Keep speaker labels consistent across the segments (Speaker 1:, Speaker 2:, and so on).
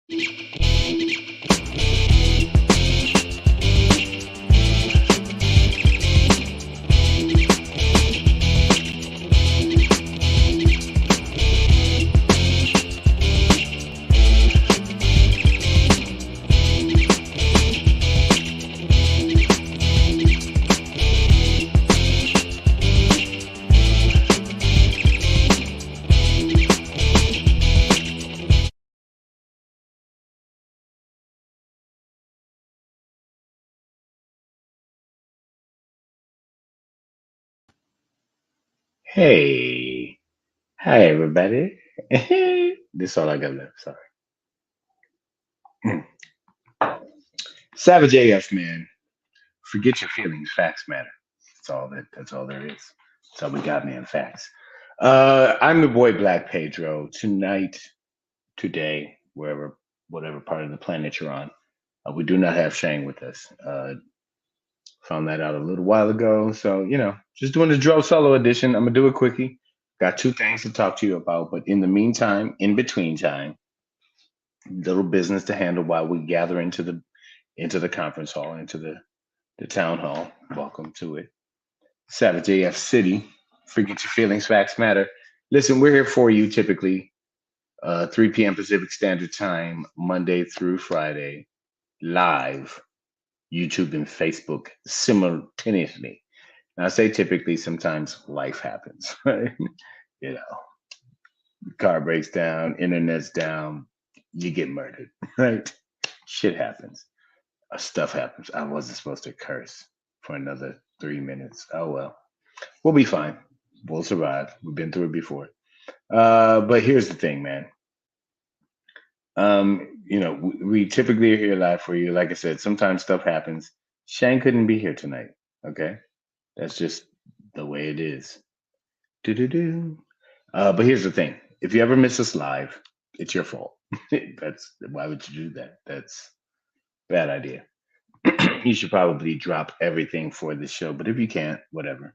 Speaker 1: Hey, hi everybody. This is all I got left. Sorry. Savage AF, man. Forget your feelings. Facts matter. That's all that. That's all there is. That's all we got, man. Facts. I'm the boy Black Pedro. Tonight, today, wherever, whatever part of the planet you're on, we do not have Shane with us. Found that out a little while ago. So just doing the Dro solo edition. I'm gonna do it quickie. Got two things to talk to you about, but in the meantime, in between time, little business to handle while we gather into the conference hall, into the town hall. Welcome to it. Savage AF City. Forget your feelings, facts matter. Listen, we're here for you typically 3 p.m. Pacific Standard Time, Monday through Friday, live, YouTube and Facebook simultaneously. Now, I say typically, sometimes life happens, right? You know, car breaks down, internet's down, you get murdered, right? Shit happens. Stuff happens. I wasn't supposed to curse for another 3 minutes. Oh well, we'll be fine. We'll survive. We've been through it before. But here's the thing, man. We typically are here live for you. Like I said, sometimes stuff happens. Shane couldn't be here tonight. Okay, that's just the way it is. Do do do. But here's the thing: if you ever miss us live, it's your fault. That's why would you do that? That's bad idea. You should probably drop everything for this show, but if you can't, whatever.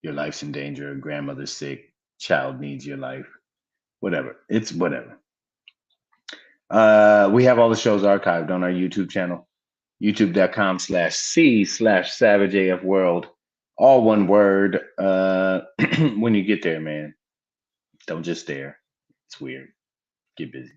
Speaker 1: Your life's in danger, grandmother's sick, child needs your life, whatever. It's whatever. We have all the shows archived on our YouTube channel, youtube.com/C/SavageAF World. All one word. When you get there, man, don't just stare. It's weird. Get busy.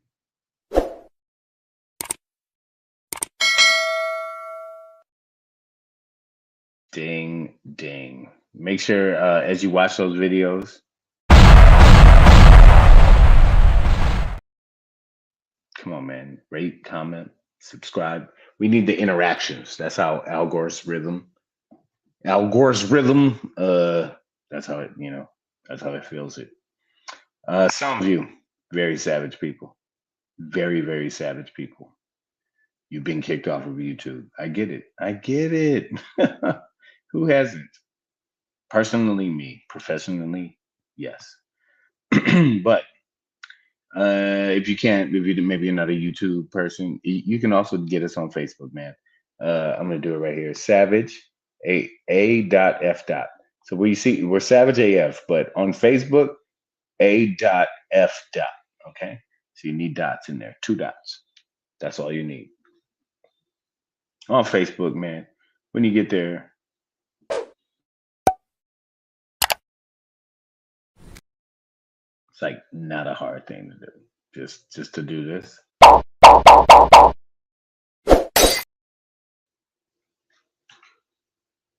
Speaker 1: Ding, ding. Make sure as you watch those videos, come on, man. Rate, comment, subscribe. We need the interactions. That's how algorithm. That's how it. That's how it feels it. Some of you, very savage people, very very savage people. You've been kicked off of YouTube. I get it. I get it. Who hasn't? Personally, me. Professionally, yes. But if you can't, maybe you're not a YouTube person, you can also get us on Facebook, man. I'm gonna do it right here. Savage a dot f dot. So we see we're Savage AF, but on Facebook, a dot f dot. Okay, so you need dots in there, two dots. That's all you need on Facebook, man. When you get there, it's like not a hard thing to do. Just to do this.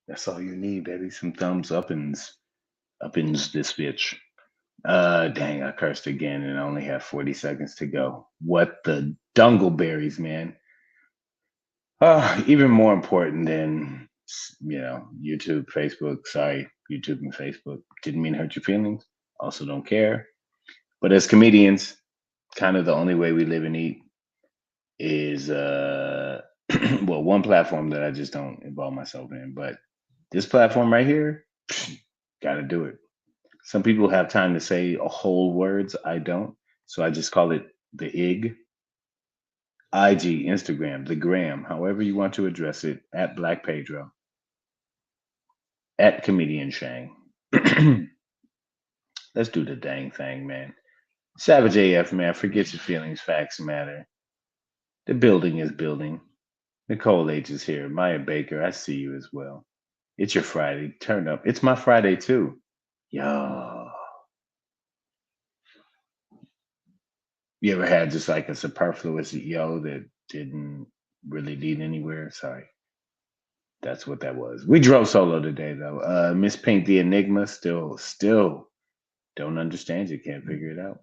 Speaker 1: That's all you need, baby. Some thumbs uppins this bitch. Dang, I cursed again and I only have 40 seconds to go. What the dungleberries, man. Even more important than, YouTube, Facebook. Sorry, YouTube and Facebook. Didn't mean to hurt your feelings. Also don't care. But as comedians, kind of the only way we live and eat is, well, one platform that I just don't involve myself in. But this platform right here, got to do it. Some people have time to say a whole words. I don't. So I just call it the IG, Instagram, the gram, however you want to address it, at Black Pedro, at Comedian Shang. Let's do the dang thing, man. Savage AF, man. Forget your feelings. Facts matter. The building is building. Nicole H is here. Maya Baker, I see you as well. It's your Friday. Turn up. It's my Friday too. Yo. You ever had just like a superfluous yo that didn't really lead anywhere? Sorry. That's what that was. We drove solo today though. Miss Pink the Enigma still don't understand you. Can't figure it out.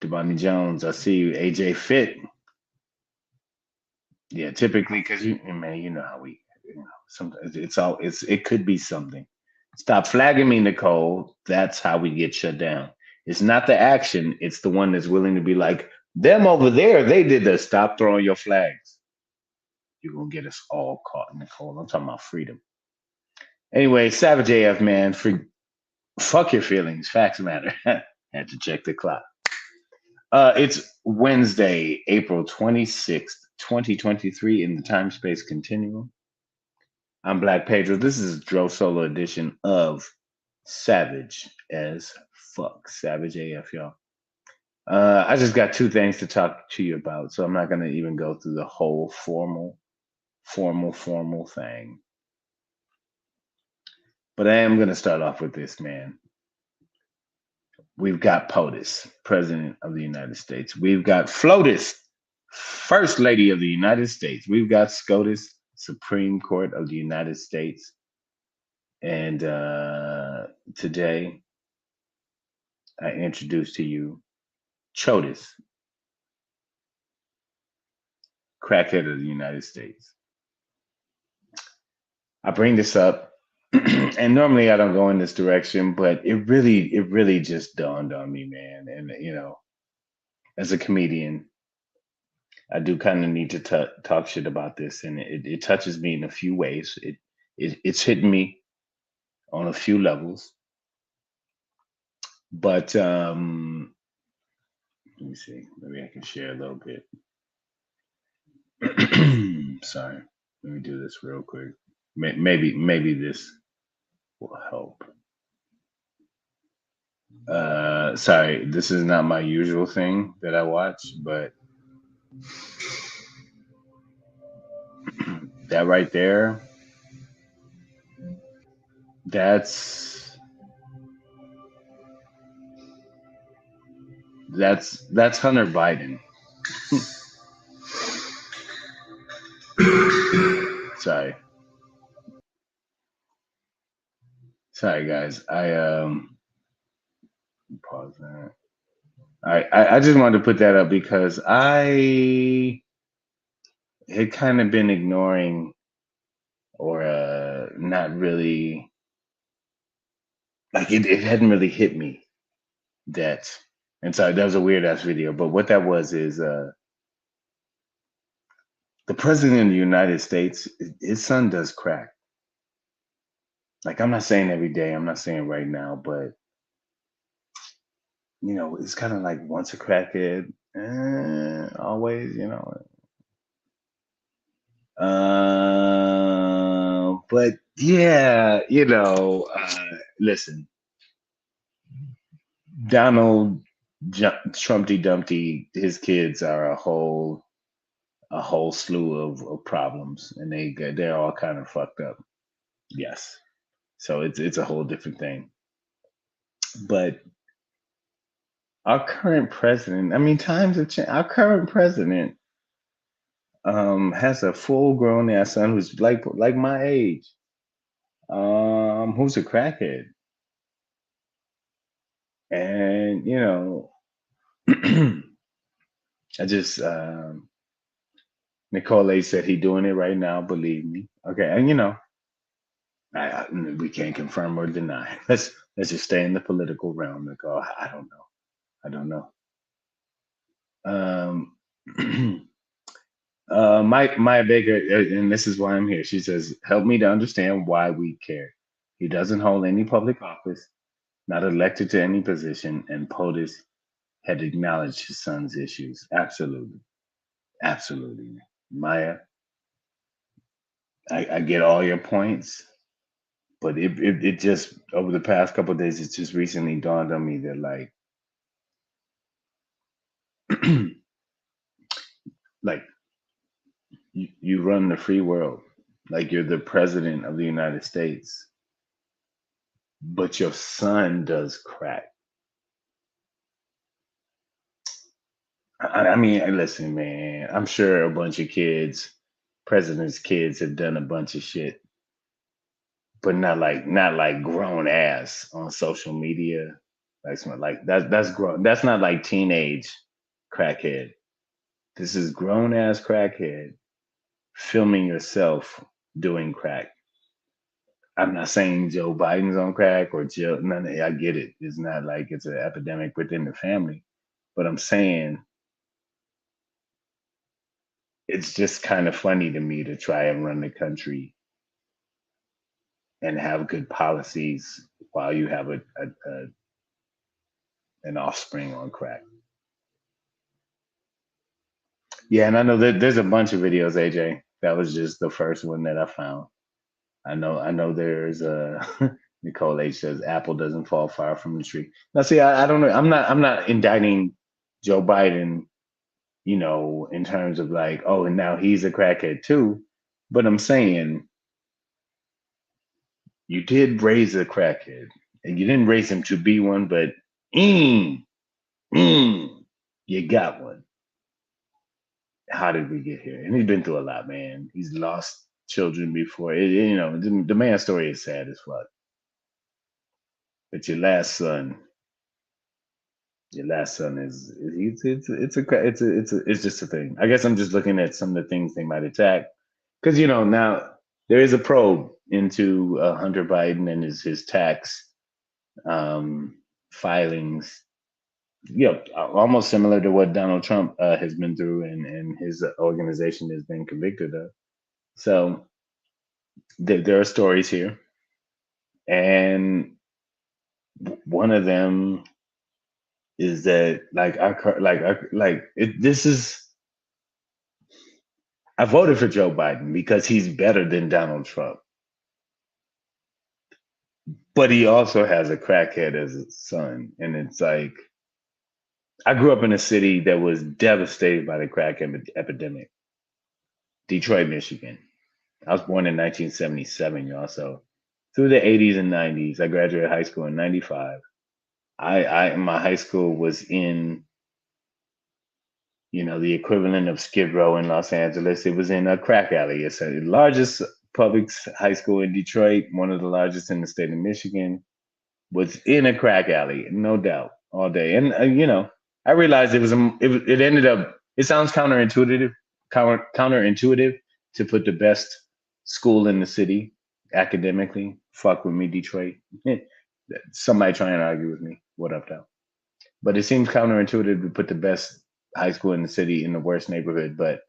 Speaker 1: Devontae Jones, I see you. AJ Fit. Yeah, typically because you man, you know how we sometimes it could be something. Stop flagging me, Nicole. That's how we get shut down. It's not the action, it's the one that's willing to be like, them over there, they did this. Stop throwing your flags. You're gonna get us all caught, Nicole. I'm talking about freedom. Anyway, Savage AF man, fuck your feelings. Facts matter. Had to check the clock. It's Wednesday, April 26th, 2023 in the time space continuum. I'm Black Pedro. This is Dro Solo edition of Savage as fuck. Savage AF, y'all. I just got two things to talk to you about, so I'm not going to even go through the whole formal thing. But I am going to start off with this, man. We've got POTUS, President of the United States. We've got FLOTUS, First Lady of the United States. We've got SCOTUS, Supreme Court of the United States. And today, I introduce to you CHOTUS, Crackhead of the United States. I bring this up, and normally I don't go in this direction, but it really just dawned on me, man. And as a comedian, I do kind of need to talk shit about this, and it touches me in a few ways. It's hitting me on a few levels, but let me see. Maybe I can share a little bit. Sorry, let me do this real quick. Maybe this will help. Sorry, this is not my usual thing that I watch, but that right there, that's that's Hunter Biden. Sorry, sorry guys. I pause that. I just wanted to put that up because I had kind of been ignoring or not really like it hadn't really hit me that. And sorry, that was a weird ass video. But what that was is the president of the United States, his son does crack. Like I'm not saying every day, I'm not saying right now, but it's kind of like once a crackhead, always, but yeah, listen, Donald Trumpty Dumpty, his kids are a whole slew of problems, and they're all kind of fucked up. Yes, so it's a whole different thing. But our current president, I mean, times have changed. Our current president has a full grown ass son who's like my age, who's a crackhead, and I just Nicole A said he doing it right now. Believe me, okay, and we can't confirm or deny. Let's just stay in the political realm, Nicole. I don't know. I don't know. Maya Baker, and this is why I'm here. She says, "Help me to understand why we care. He doesn't hold any public office, not elected to any position, and POTUS had acknowledged his son's issues. Absolutely, absolutely, Maya. I get all your points, but it just over the past couple of days, it's just recently dawned on me that like Like you run the free world, like you're the president of the United States, but your son does crack. I mean, listen, man. I'm sure a bunch of kids, presidents' kids, have done a bunch of shit, but not like grown ass on social media. That's not like that's grown. That's not like teenage crackhead. This is grown ass crackhead filming yourself doing crack. I'm not saying Joe Biden's on crack or Jill. None. I get it. It's not like it's an epidemic within the family, but I'm saying it's just kind of funny to me to try and run the country and have good policies while you have an offspring on crack. Yeah, and I know that there's a bunch of videos, AJ. That was just the first one that I found. I know there's a Nicole H says apple doesn't fall far from the tree. Now see, I don't know. I'm not indicting Joe Biden, in terms of like, oh, and now he's a crackhead too. But I'm saying you did raise a crackhead. And you didn't raise him to be one, but mm, mm, you got one. How did we get here? And he's been through a lot, man. He's lost children before. The man's story is sad as fuck. But your last son is it's just a thing. I guess I'm just looking at some of the things they might attack because now there is a probe into Hunter Biden and his tax um, filings. Almost similar to what Donald Trump has been through and his organization has been convicted of. So there are stories here, and one of them is that this is I voted for Joe Biden because he's better than Donald Trump, but he also has a crackhead as a son, and it's like I grew up in a city that was devastated by the crack epidemic, Detroit, Michigan. I was born in 1977, y'all. So through the 80s and 90s, I graduated high school in 95. My high school was in, the equivalent of Skid Row in Los Angeles. It was in a crack alley. It's the largest public high school in Detroit, one of the largest in the state of Michigan, was in a crack alley, no doubt, all day. And I realized it ended up. It sounds counterintuitive to put the best school in the city academically. Fuck with me, Detroit. Somebody try and argue with me. What up, though? But it seems counterintuitive to put the best high school in the city in the worst neighborhood. But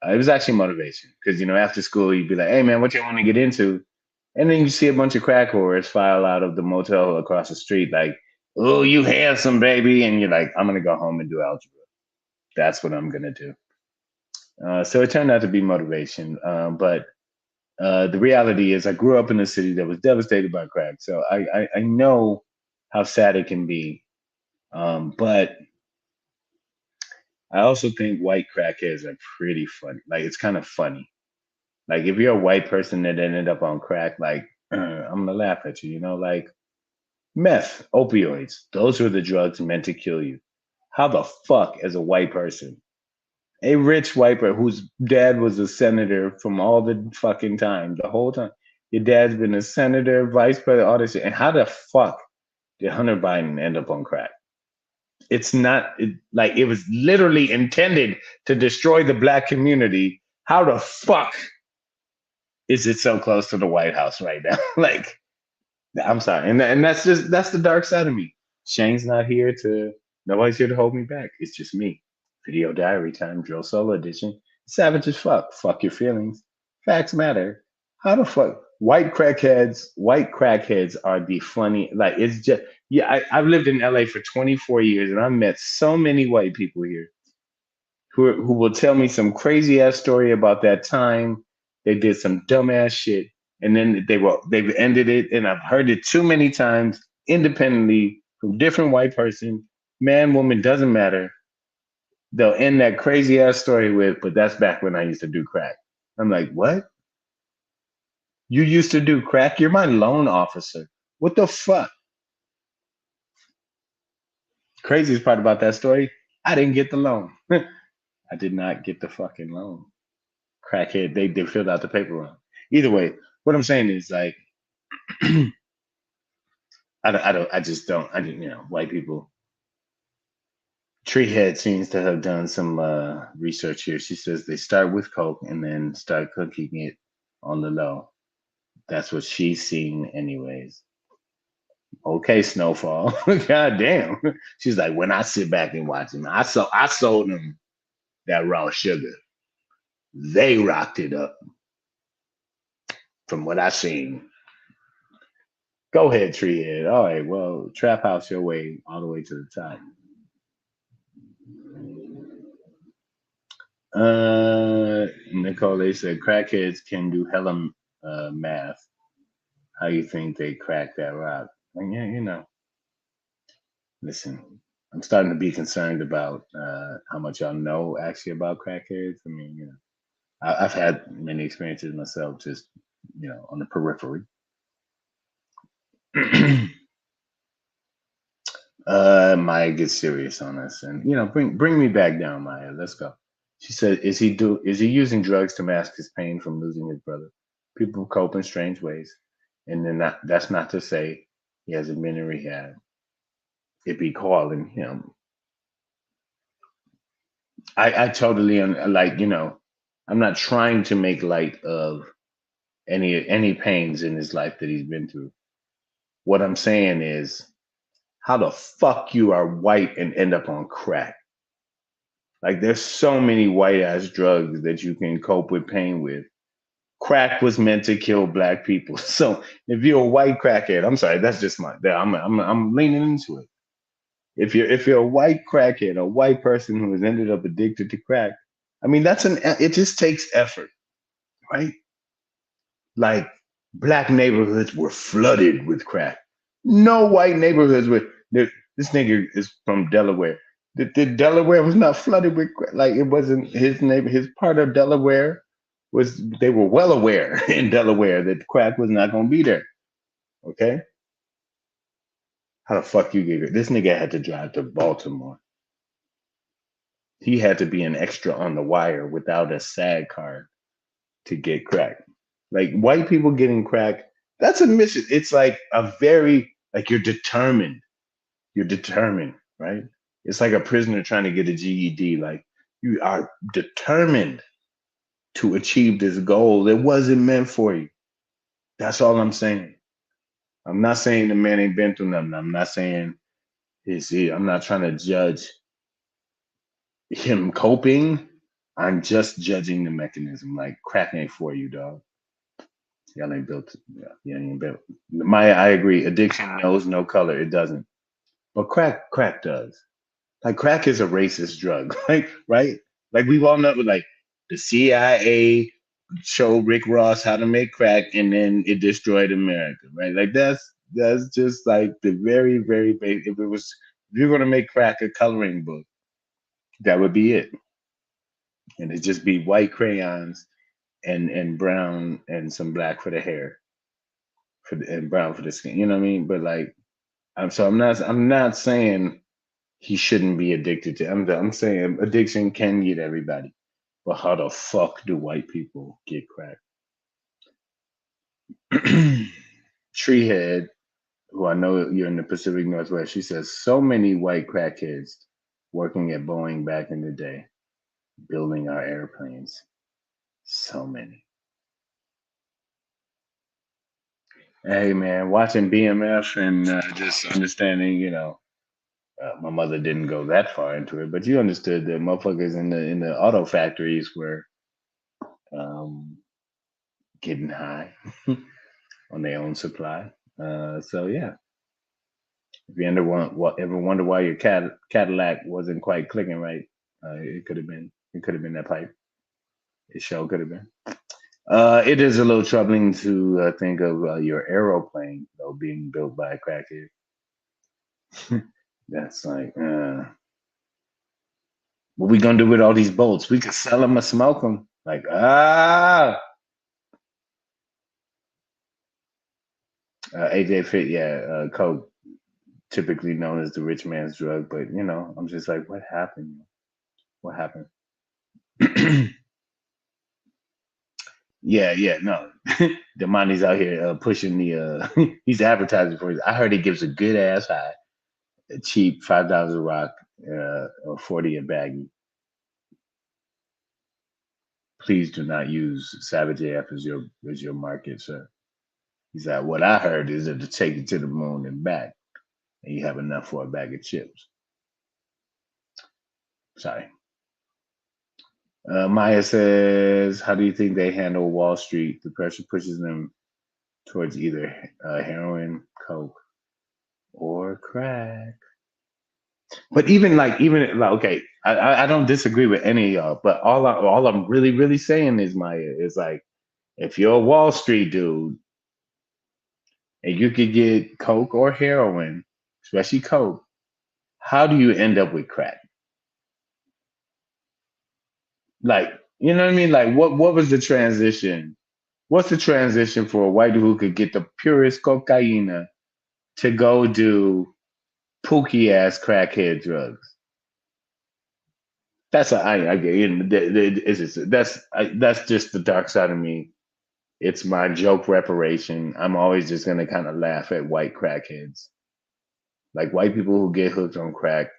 Speaker 1: it was actually motivation because after school you'd be like, "Hey man, what you want to get into?" And then you see a bunch of crack whores file out of the motel across the street, like, "Oh, you handsome baby," and you're like, "I'm gonna go home and do algebra. That's what I'm gonna do." So it turned out to be motivation, but the reality is, I grew up in a city that was devastated by crack, so I know how sad it can be. But I also think white crackheads are pretty funny. Like it's kind of funny. Like if you're a white person that ended up on crack, like I'm gonna laugh at you. Like meth, opioids. Those are the drugs meant to kill you. How the fuck, as a white person, a rich white person whose dad was a senator from all the fucking time, the whole time. Your dad's been a senator, vice president, all this shit. And how the fuck did Hunter Biden end up on crack? It's not like it was literally intended to destroy the black community. How the fuck is it so close to the White House right now? Like, I'm sorry. And that's the dark side of me. Shane's not here to, nobody's here to hold me back. It's just me. Video diary time, drill solo edition. Savage as fuck. Fuck your feelings. Facts matter. How the fuck? White crackheads are the funny. Like, it's just, yeah, I've lived in LA for 24 years and I've met so many white people here who will tell me some crazy ass story about that time they did some dumbass shit and then they've ended it, and I've heard it too many times independently from different white person, man, woman, doesn't matter. they'll end that crazy ass story with, but that's back when I used to do crack. I'm like, what? You used to do crack? You're my loan officer. What the fuck? Craziest part about that story, I didn't get the loan. I did not get the fucking loan. Crackhead, they filled out the paper wrong. Either way, what I'm saying is like, I just don't, white people. Treehead seems to have done some research here. She says they start with coke and then start cooking it on the low. That's what she's seen, anyways. Okay, Snowfall. God damn. She's like, when I sit back and watch them, I sold them that raw sugar. They rocked it up from what I seen. Go ahead, Treehead. All right, well, trap house your way all the way to the top. Nicole, they said crackheads can do hella math. How you think they crack that rock? And yeah, listen, I'm starting to be concerned about how much y'all know actually about crackheads. I mean, I've had many experiences myself, just on the periphery. Maya gets serious on us, and bring me back down, Maya. Let's go. She said, is he using drugs to mask his pain from losing his brother? People cope in strange ways, and then that's not to say he hasn't been in rehab. It be calling him. I totally like I'm not trying to make light of any pains in his life that he's been through. What I'm saying is, how the fuck you are white and end up on crack? Like there's so many white ass drugs that you can cope with pain with. Crack was meant to kill black people. So if you're a white crackhead, I'm sorry, that's just I'm leaning into it. If you're a white crackhead, a white person who has ended up addicted to crack, I mean it just takes effort, right? Like black neighborhoods were flooded with crack. No white neighborhoods were. This nigga is from Delaware. The Delaware was not flooded with crack. Like it wasn't his neighbor. His part of Delaware was. They were well aware in Delaware that crack was not going to be there. Okay, how the fuck you get it? This nigga had to drive to Baltimore. He had to be an extra on the wire without a SAG card to get crack. Like white people getting crack, that's a mission. It's like a very like you're determined. You're determined, right? It's like a prisoner trying to get a GED. Like you are determined to achieve this goal that wasn't meant for you. That's all I'm saying. I'm not saying the man ain't been through nothing. I'm not saying I'm not trying to judge him coping. I'm just judging the mechanism. Like crack ain't for you, dog. Y'all ain't built. Yeah, you ain't built. I agree. Addiction knows no color. It doesn't. But crack does. Like crack is a racist drug. Like right. Like we've all know. Like the CIA showed Rick Ross how to make crack, and then it destroyed America. Right. Like that's just like the very very basic. If you're gonna make crack a coloring book, that would be it, and it'd just be white crayons and brown and some black for the hair and brown for the skin. You know what I mean? But like, I'm not saying he shouldn't be addicted to. I'm saying addiction can get everybody. But how the fuck do white people get crack? Treehead, who I know you're in the Pacific Northwest, she says so many white crackheads working at Boeing back in the day, building our airplanes. So many. Hey man, watching BMF and just understanding, my mother didn't go that far into it, but you understood that motherfuckers in the auto factories were um, getting high on their own supply. So yeah, if you ever wonder why your Cadillac wasn't quite clicking right, it could have been that pipe. It sure could have been. It is a little troubling to think of your aeroplane though being built by a crackhead. That's like What we gonna do with all these bolts? We could sell them or smoke them. Like, AJ Fit, yeah, coke, typically known as the rich man's drug, but I'm just like, what happened? What happened? Yeah, no. The money's out here pushing he's advertising for it. I heard it gives a good ass high, a cheap $5 a rock, or 40 a baggie. Please do not use Savage AF as your market, sir. He's like, what I heard is that to take it to the moon and back, and you have enough for a bag of chips. Sorry. Maya says, how do you think they handle Wall Street? The pressure pushes them towards either heroin, coke, or crack. But okay, I don't disagree with any of y'all, but all I'm really saying is, Maya, is like, if you're a Wall Street dude and you could get coke or heroin, especially coke, how do you end up with crack? Like, you know what I mean? Like, what was the transition? What's the transition for a white dude who could get the purest cocaine to go do pooky ass crackhead drugs? That's I get that's just the dark side of me. It's my joke reparation. I'm always just gonna kind of laugh at white crackheads, like white people who get hooked on crack.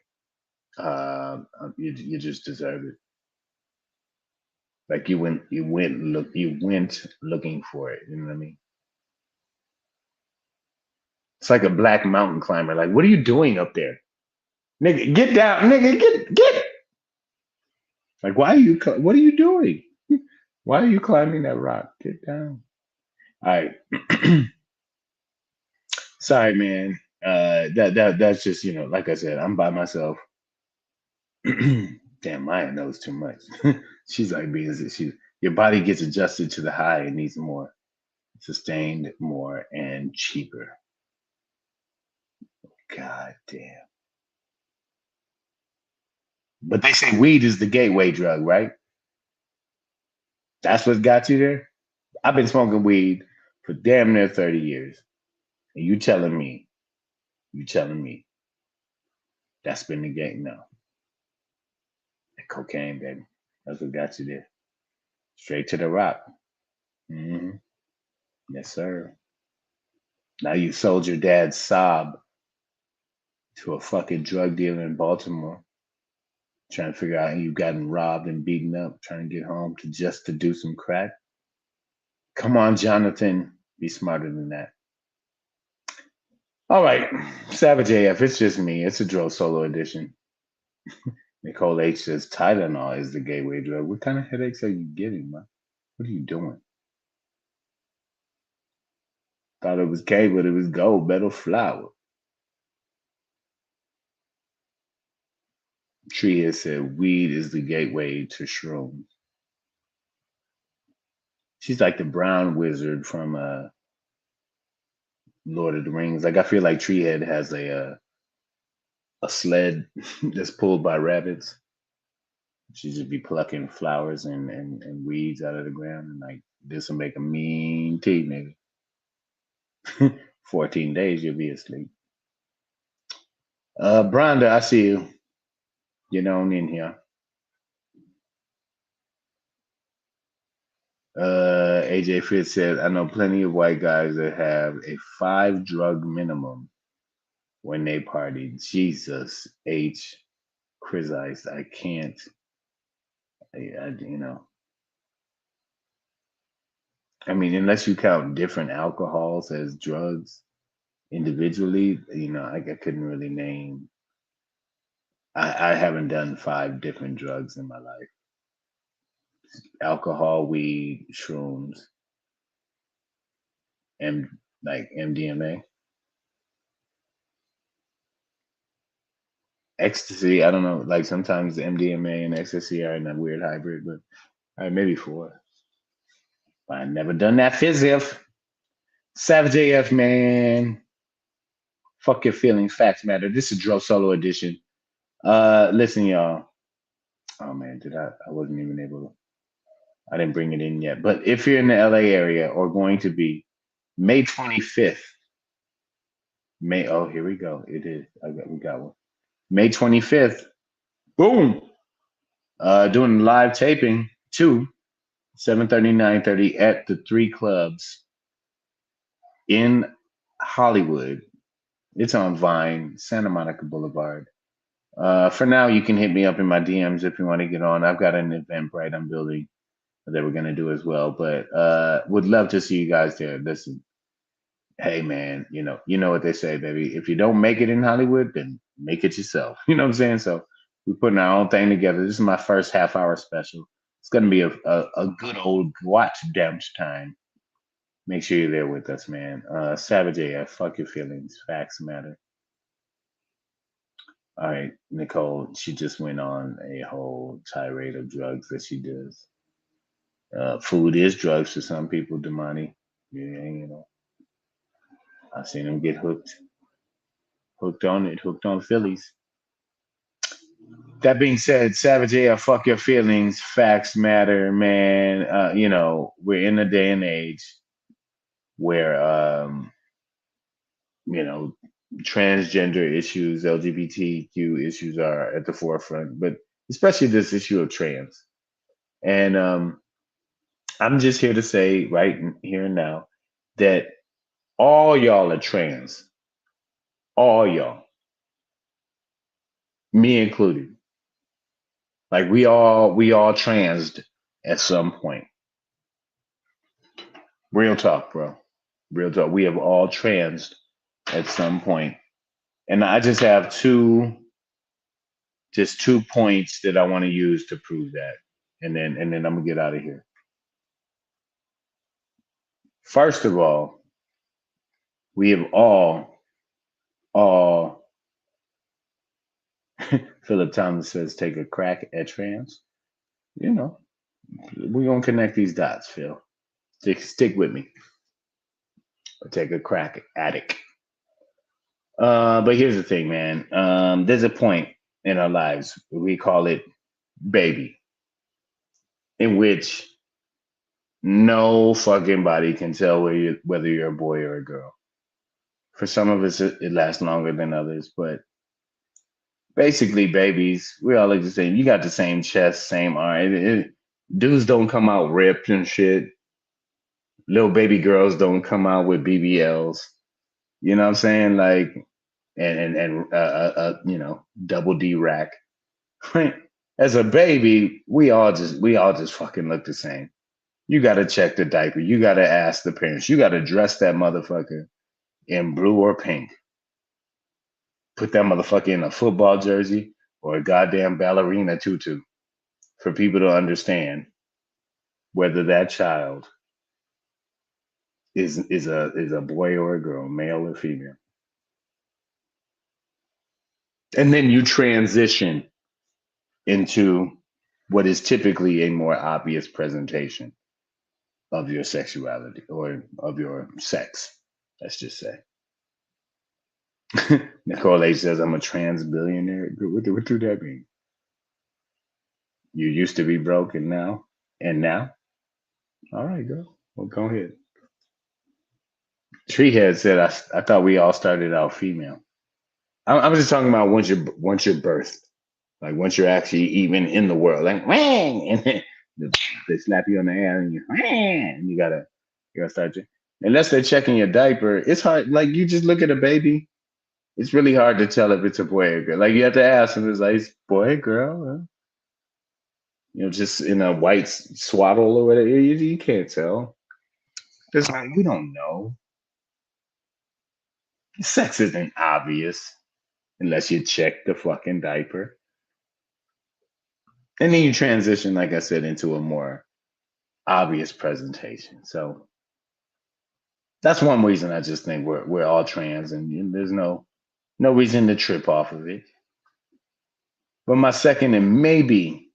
Speaker 1: You just deserve it. Like you went looking for it. You know what I mean? It's like a black mountain climber. Like, what are you doing up there, nigga? Get down, nigga. Get. Like, why are you? What are you doing? Why are you climbing that rock? Get down. All right. Sorry, man. That's just like I said. I'm by myself. Damn, Maya knows too much. She's like your body gets adjusted to the high and needs more, sustained more, and cheaper. God damn. But they say weed is the gateway drug, right? That's what got you there. I've been smoking weed for damn near 30 years. And you telling me that's been the game? No. The cocaine, baby. That's what got you there. Straight to the rock. Hmm. Yes, sir. Now you sold your dad's sob to a fucking drug dealer in Baltimore, trying to figure out how you gotten robbed and beaten up, trying to get home to do some crack. Come on, Jonathan. Be smarter than that. All right. Savage AF, it's just me. It's a drill solo edition. Nicole H says Tylenol is the gateway drug. What kind of headaches are you getting, man? What are you doing? Thought it was K, but it was gold, metal flower. Tree has said weed is the gateway to shrooms. She's like the brown wizard from Lord of the Rings. Like I feel like Treehead has a sled that's pulled by rabbits. She just be plucking flowers and weeds out of the ground, and like this will make a mean tea, nigga. 14 days you'll be asleep. Branda, I see you. Get on in here. AJ Fitz said, I know plenty of white guys that have a 5 drug minimum when they party. Jesus, H. Chris Ice, I can't. I mean, unless you count different alcohols as drugs individually, I couldn't really name. I haven't done 5 different drugs in my life: alcohol, weed, shrooms, and like MDMA, ecstasy. I don't know. Like sometimes the MDMA and ecstasy are in a weird hybrid, but all right, maybe 4. But I never done that physif. Savage AF, man. Fuck your feelings, facts matter. This is Dro Solo edition. Listen, y'all. Oh man, did I wasn't even able to. I didn't bring it in yet. But if you're in the LA area or going to be, May 25th, here we go. It is. We got one. May 25th, boom. Doing live taping too, 7:30, 9:30 at the three clubs in Hollywood. It's on Vine, Santa Monica Boulevard. For now, you can hit me up in my DMs if you want to get on. I've got an Eventbrite I'm building that we're gonna do as well, but would love to see you guys there. Listen, hey man, you know what they say, baby. If you don't make it in Hollywood, then make it yourself. You know what I'm saying? So we're putting our own thing together. This is my first half-hour special. It's gonna be a good old watch damage time. Make sure you're there with us, man. Savage AF, fuck your feelings. Facts matter. All right, Nicole, she just went on a whole tirade of drugs that she does. Food is drugs for some people, Damani. Yeah, I've seen them get hooked on it, hooked on Phillies. That being said, Savage AF, fuck your feelings. Facts matter, man. We're in a day and age where, you know, transgender issues, LGBTQ issues are at the forefront, but especially this issue of trans. And I'm just here to say right here and now that all y'all are trans. All y'all, me included. Like we all transed at some point. Real talk, bro. Real talk. We have all transed at some point. And I just have two points that I want to use to prove that. And then I'm gonna get out of here. First of all, we have all Philip Thomas says take a crack at trans. You know, we're gonna connect these dots, Phil. Stick with me. Or take a crack at it. But here's the thing, man. There's a point in our lives, we call it baby, in which no fucking body can tell whether you're a boy or a girl. For some of us, it lasts longer than others, but basically, babies, we all look the same. You got the same chest, same arm. Dudes don't come out ripped and shit. Little baby girls don't come out with BBLs. You know what I'm saying? Like, and double D rack. As a baby, we all just fucking look the same. You gotta check the diaper. You gotta ask the parents. You gotta dress that motherfucker in blue or pink. Put that motherfucker in a football jersey or a goddamn ballerina tutu for people to understand whether that child is a boy or a girl, male or female. And then you transition into what is typically a more obvious presentation of your sexuality or of your sex, let's just say. Nicole H says, I'm a trans billionaire. What do that mean? You used to be broke and now? And now? All right, girl. Well, go ahead. Treehead said, I thought we all started out female. I'm just talking about once you're birthed, like once you're actually even in the world, like whang, and then they slap you on the ass and you whang, and you gotta start. Unless they're checking your diaper, it's hard. Like you just look at a baby, it's really hard to tell if it's a boy or girl. Like you have to ask them, it's like it's boy, girl, just in a white swaddle or whatever. You can't tell. It's like we don't know. Sex isn't obvious unless you check the fucking diaper. And then you transition, like I said, into a more obvious presentation. So that's one reason I just think we're all trans, and there's no reason to trip off of it. But my second and maybe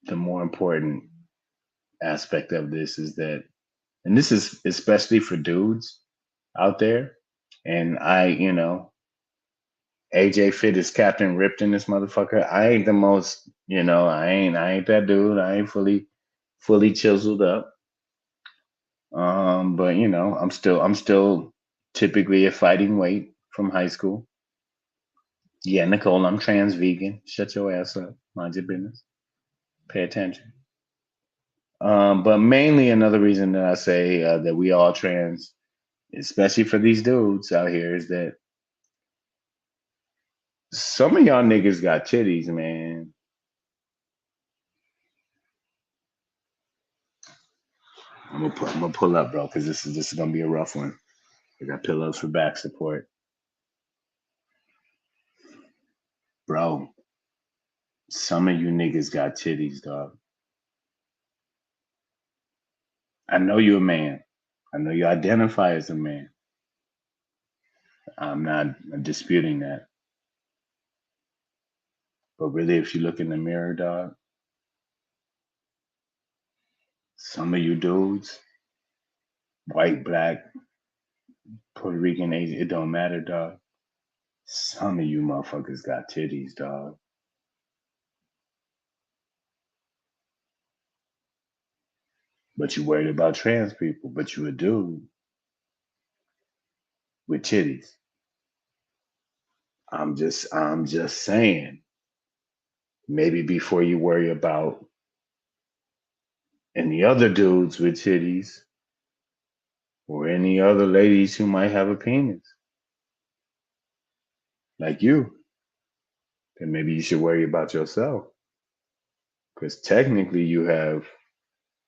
Speaker 1: the more important aspect of this is that, and this is especially for dudes out there, and AJ Fit is Captain Ripped in this motherfucker. I ain't the most, I ain't that dude. I ain't fully chiseled up. But I'm still typically a fighting weight from high school. Yeah, Nicole, I'm trans vegan. Shut your ass up. Mind your business. Pay attention. But mainly another reason that I say that we all trans, especially for these dudes out here, is that some of y'all niggas got titties, man. I'm gonna pull up, bro, because this is gonna be a rough one. I got pillows for back support, bro. Some of you niggas got titties, dog. I know you're a man. I know you identify as a man. I'm not disputing that. But really, if you look in the mirror, dog, some of you dudes, white, black, Puerto Rican, Asian, it don't matter, dog. Some of you motherfuckers got titties, dog. But you worried about trans people, but you a dude with titties. I'm just saying, maybe before you worry about any other dudes with titties or any other ladies who might have a penis, like you, then maybe you should worry about yourself. Because technically you have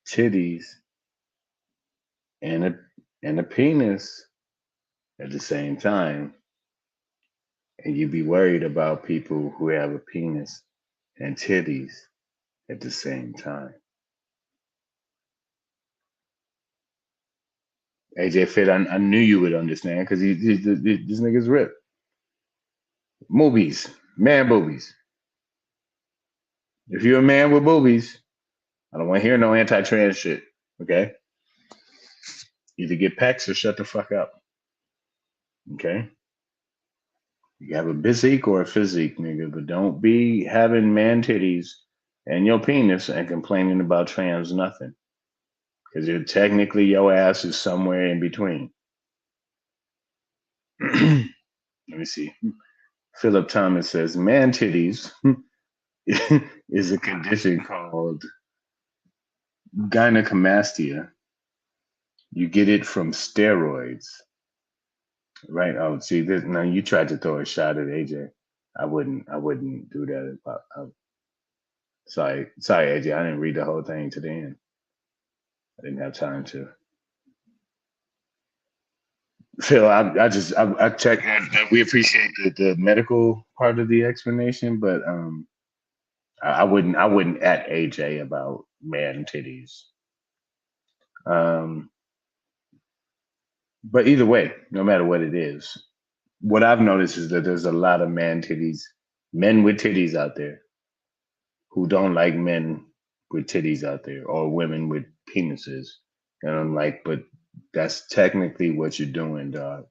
Speaker 1: titties and a penis at the same time. And you'd be worried about people who have a penis and titties at the same time. AJ Fit, I knew you would understand because this nigga's ripped. Movies, man boobies. If you're a man with boobies, I don't want to hear no anti-trans shit. Okay, either get pecs or shut the fuck up. Okay, you have a physique or a physique, nigga, but don't be having man titties and your penis and complaining about trans nothing because you're technically your ass is somewhere in between. Let me see. Philip Thomas says man titties is a condition called gynecomastia. You get it from steroids, right? Oh, see, this, now you tried to throw a shot at AJ. I wouldn't do that. Sorry, AJ. I didn't read the whole thing to the end. I didn't have time to. Phil, I check. We appreciate the medical part of the explanation, but I wouldn't at AJ about man titties. Um, but either way, no matter what it is, what I've noticed is that there's a lot of men with titties out there who don't like men with titties out there or women with penises. And I'm like, but that's technically what you're doing, dog.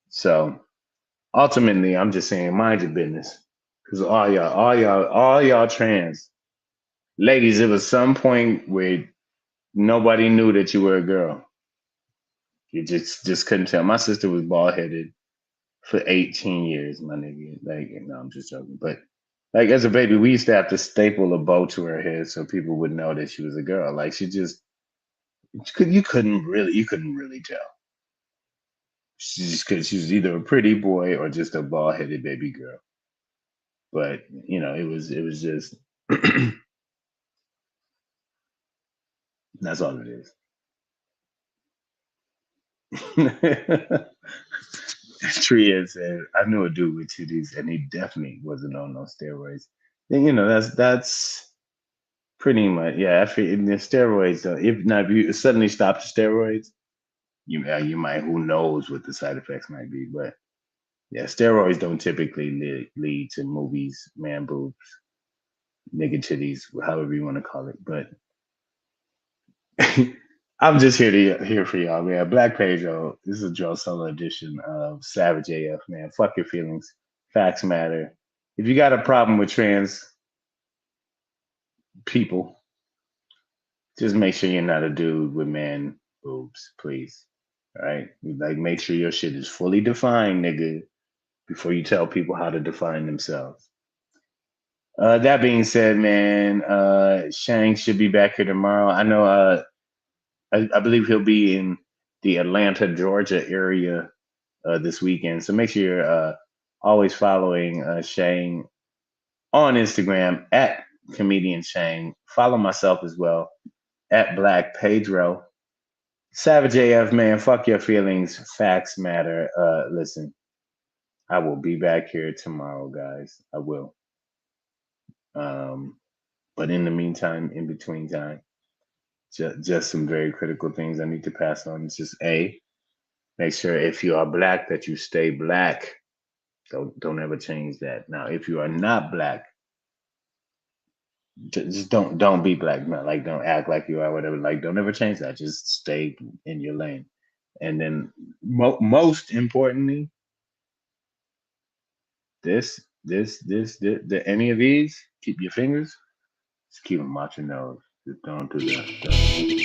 Speaker 1: So ultimately, I'm just saying, mind your business. Because all y'all trans ladies, it was some point where nobody knew that you were a girl. You just couldn't tell. My sister was bald headed for 18 years, my nigga. Like, no, I'm just joking. But like as a baby, we used to have to staple a bow to her head so people would know that she was a girl. Like you couldn't really tell. She just could she was either a pretty boy or just a bald headed baby girl. But it was just that's all it is. Tria said, I knew a dude with titties and he definitely wasn't on no steroids. Then that's pretty much, yeah. After in the steroids, if not, if you suddenly stop the steroids, you might. Who knows what the side effects might be? But yeah, steroids don't typically lead to movies, man boobs, nigga titties, however you want to call it. But I'm just here for y'all, man. Black Pedro. This is a Joe Solo edition of Savage AF, man. Fuck your feelings. Facts matter. If you got a problem with trans people, just make sure you're not a dude with man boobs, please. All right? Like, make sure your shit is fully defined, nigga, before you tell people how to define themselves. That being said, man, Shang should be back here tomorrow. I know, I believe he'll be in the Atlanta, Georgia area this weekend. So make sure you're always following Shang on Instagram at comedian Shang. Follow myself as well at Black Pedro. Savage AF, man, fuck your feelings. Facts matter. Listen, I will be back here tomorrow, guys. I will. But in the meantime, in between time, just some very critical things I need to pass on. It's just make sure if you are black that you stay black. Don't ever change that. Now, if you are not black, just don't be black. Like, don't act like you are, whatever. Like, don't ever change that. Just stay in your lane. And then most importantly, any of these, keep your fingers, just keep them out your nose. Just don't do that stuff.